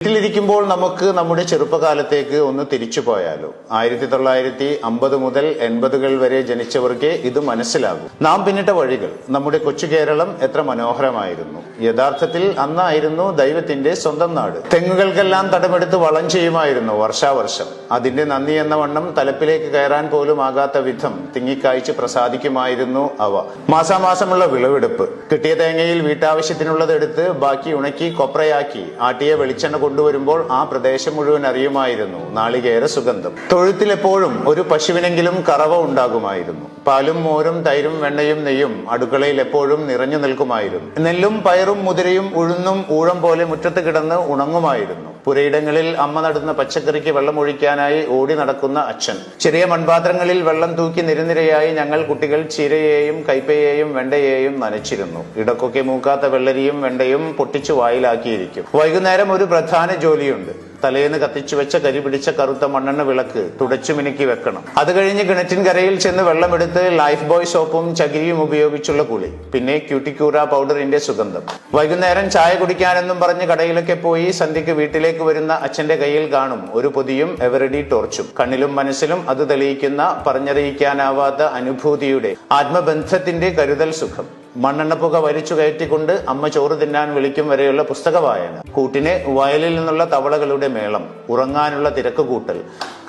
വീട്ടിലിരിക്കുമ്പോൾ നമുക്ക് നമ്മുടെ ചെറുപ്പകാലത്തേക്ക് ഒന്ന് തിരിച്ചു പോയാലോ? 1950 മുതൽ 80 വരെ ജനിച്ചവർക്ക് ഇത് മനസ്സിലാകും. നാം പിന്നിട്ട വഴികൾ, നമ്മുടെ കൊച്ചു കേരളം എത്ര മനോഹരമായിരുന്നു. യഥാർത്ഥത്തിൽ അന്നായിരുന്നു ദൈവത്തിന്റെ സ്വന്തം നാട്. തെങ്ങുകൾക്കെല്ലാം തടമെടുത്ത് വളം ചെയ്യുമായിരുന്നു വർഷാവർഷം. അതിന്റെ നന്ദി എന്ന വണ്ണം തലപ്പിലേക്ക് കയറാൻ പോലും ആകാത്ത വിധം തിങ്ങിക്കായ്ച്ച് പ്രസാദിക്കുമായിരുന്നു അവ. മാസാമാസമുള്ള വിളവെടുപ്പ്. കിട്ടിയ തേങ്ങയിൽ വീട്ടാവശ്യത്തിനുള്ളതെടുത്ത് ബാക്കി ഉണക്കി കൊപ്രയാക്കി ആട്ടിയ വെളിച്ചെണ്ണ കൊണ്ടുവരുമ്പോൾ ആ പ്രദേശം മുഴുവൻ അറിയുമായിരുന്നു നാളികേര സുഗന്ധം. തൊഴുത്തിലെപ്പോഴും ഒരു പശുവിനെങ്കിലും കറവ ഉണ്ടാകുമായിരുന്നു. പാലും മോരും തൈരും വെണ്ണയും നെയ്യും അടുക്കളയിൽ എപ്പോഴും നിറഞ്ഞു നിൽക്കുമായിരുന്നു. നെല്ലും പയറും മുതിരയും ഉഴുന്നും ഊഴം പോലെ മുറ്റത്ത് കിടന്ന് ഉണങ്ങുമായിരുന്നു. പുരയിടങ്ങളിൽ അമ്മ നടുന്ന പച്ചക്കറിക്ക് വെള്ളമൊഴിക്കാനായി ഓടി നടക്കുന്ന അച്ഛൻ. ചെറിയ മൺപാത്രങ്ങളിൽ വെള്ളം തൂക്കി നിരനിരയായി ഞങ്ങൾ കുട്ടികൾ ചീരയെയും കൈപ്പയെയും വെണ്ടയെയും നനച്ചിരുന്നു. ഇടക്കൊക്കെ മൂക്കാത്ത വെള്ളരിയും വെണ്ടയും പൊട്ടിച്ചു വായിലാക്കിയിരിക്കും. വൈകുന്നേരം ഒരു പ്രധാന ജോലിയുണ്ട്. തലേന്ന് കത്തിച്ചു വെച്ച കരി പിടിച്ച കറുത്ത മണ്ണെണ്ണ വിളക്ക് തുടച്ചു മിനുക്കി വെക്കണം. അത് കഴിഞ്ഞ് കിണറ്റിൻ കരയിൽ ചെന്ന് വെള്ളമെടുത്ത് ലൈഫ് ബോയ് സോപ്പും ചകിരിയും ഉപയോഗിച്ചുള്ള കുളി. പിന്നെ ക്യൂട്ടിക്യൂറ പൗഡറിന്റെ സുഗന്ധം. വൈകുന്നേരം ചായ കുടിക്കാനെന്നും പറഞ്ഞ് കടയിലൊക്കെ പോയി സന്ധ്യക്ക് വീട്ടിലേക്ക് വരുന്ന അച്ഛന്റെ കയ്യിൽ കാണും ഒരു പൊതിയും എവറഡി ടോർച്ചും. കണ്ണിലും മനസ്സിലും അത് തെളിയിക്കുന്ന പറഞ്ഞറിയിക്കാനാവാത്ത അനുഭൂതിയുടെ ആത്മബന്ധത്തിന്റെ കരുതൽ സുഖം. മണ്ണെണ്ണപ്പുക വലിച്ചു കയറ്റിക്കൊണ്ട് അമ്മ ചോറ് തിന്നാൻ വിളിക്കും വരെയുള്ള പുസ്തക വായന. കൂട്ടിന് വയലിൽ നിന്നുള്ള തവളകളുടെ മേളം. ഉറങ്ങാനുള്ള തിരക്ക് കൂട്ടൽ.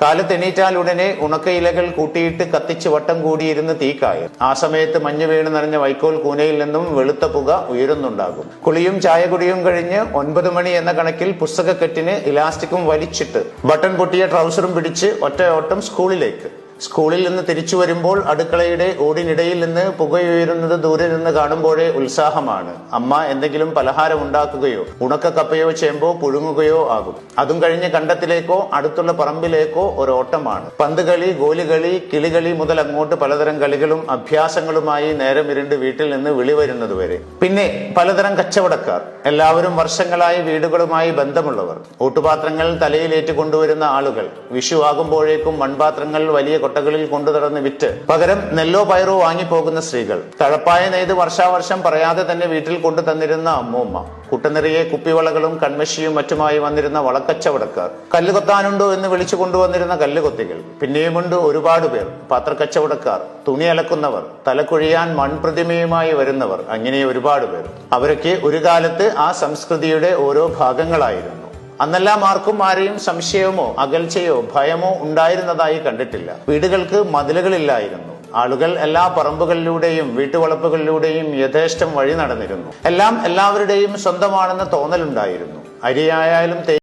കാലത്തെണീറ്റാൽ ഉടനെ ഉണക്കയിലകൾ കൂട്ടിയിട്ട് കത്തിച്ച് വട്ടം കൂടിയിരുന്ന് തീക്കായ. ആ സമയത്ത് മഞ്ഞ് വീണ് നിറഞ്ഞ വൈക്കോൽ കൂനയിൽ നിന്നും വെളുത്ത പുക ഉയരുന്നുണ്ടാകും. കുളിയും ചായകുടിയും കഴിഞ്ഞ് 9 മണി എന്ന കണക്കിൽ പുസ്തകക്കെട്ടിന് ഇലാസ്റ്റിക്കും വലിച്ചിട്ട് ബട്ടൺ പൊട്ടിയ ട്രൗസറും പിടിച്ച് ഒറ്റ ഓട്ടം സ്കൂളിലേക്ക്. സ്കൂളിൽ നിന്ന് തിരിച്ചു വരുമ്പോൾ അടുക്കളയുടെ ഓടിനിടയിൽ നിന്ന് പുകയുയരുന്നത് ദൂരെ നിന്ന് കാണുമ്പോഴേ ഉത്സാഹമാണ്. അമ്മ എന്തെങ്കിലും പലഹാരം ഉണ്ടാക്കുകയോ ഉണക്ക കപ്പയോ ചേമ്പോ പുഴുങ്ങുകയോ ആകും. അതും കഴിഞ്ഞ് കണ്ടത്തിലേക്കോ അടുത്തുള്ള പറമ്പിലേക്കോ ഒരോട്ടമാണ്. പന്ത് കളി, ഗോലികളി, കിളികളി മുതൽ അങ്ങോട്ട് പലതരം കളികളും അഭ്യാസങ്ങളുമായി നേരം ഇരുണ്ട് വീട്ടിൽ നിന്ന് വിളി വരുന്നത് വരെ. പിന്നെ പലതരം കച്ചവടക്കാർ. എല്ലാവരും വർഷങ്ങളായി വീടുകളുമായി ബന്ധമുള്ളവർ. ഓട്ടുപാത്രങ്ങൾ തലയിലേറ്റ് കൊണ്ടുവരുന്ന ആളുകൾ. വിഷു ആകുമ്പോഴേക്കും മൺപാത്രങ്ങൾ വലിയ കൊട്ടകളിൽ കൊണ്ടു നടന്ന് വിറ്റ് പകരം നെല്ലോ പയറോ വാങ്ങിപ്പോകുന്ന സ്ത്രീകൾ. തഴപ്പായ നെയ്ത് വർഷാവർഷം പറയാതെ തന്നെ വീട്ടിൽ കൊണ്ടു തന്നിരുന്ന അമ്മൂമ്മ. കുട്ടനിറയെ കുപ്പിവളകളും കൺമഷിയും മറ്റുമായി വന്നിരുന്ന വളക്കച്ചവടക്കാർ. കല്ലുകൊത്താനുണ്ടോ എന്ന് വിളിച്ചു കൊണ്ടുവന്നിരുന്ന കല്ലുകൊത്തികൾ. പിന്നെയുമുണ്ട് ഒരുപാട് പേർ. പാത്രക്കച്ചവടക്കാർ, തുണി അലക്കുന്നവർ, തലക്കുഴിയാൻ മൺപ്രതിമയുമായി വരുന്നവർ, അങ്ങനെ ഒരുപാട് പേർ. അവരൊക്കെ ഒരു കാലത്ത് ആ സംസ്കൃതിയുടെ ഓരോ ഭാഗങ്ങളായിരുന്നു. അന്നെല്ലാം ആർക്കും ആരെയും സംശയമോ അകൽച്ചയോ ഭയമോ ഉണ്ടായിരുന്നതായി കണ്ടിട്ടില്ല. വീടുകൾക്ക് മതിലുകളില്ലായിരുന്നു. ആളുകൾ എല്ലാ പറമ്പുകളിലൂടെയും വീട്ടുവളപ്പുകളിലൂടെയും യഥേഷ്ടം വഴി നടന്നിരുന്നു. എല്ലാം എല്ലാവരുടെയും സ്വന്തമാണെന്ന തോന്നലുണ്ടായിരുന്നു. അരിയായാലും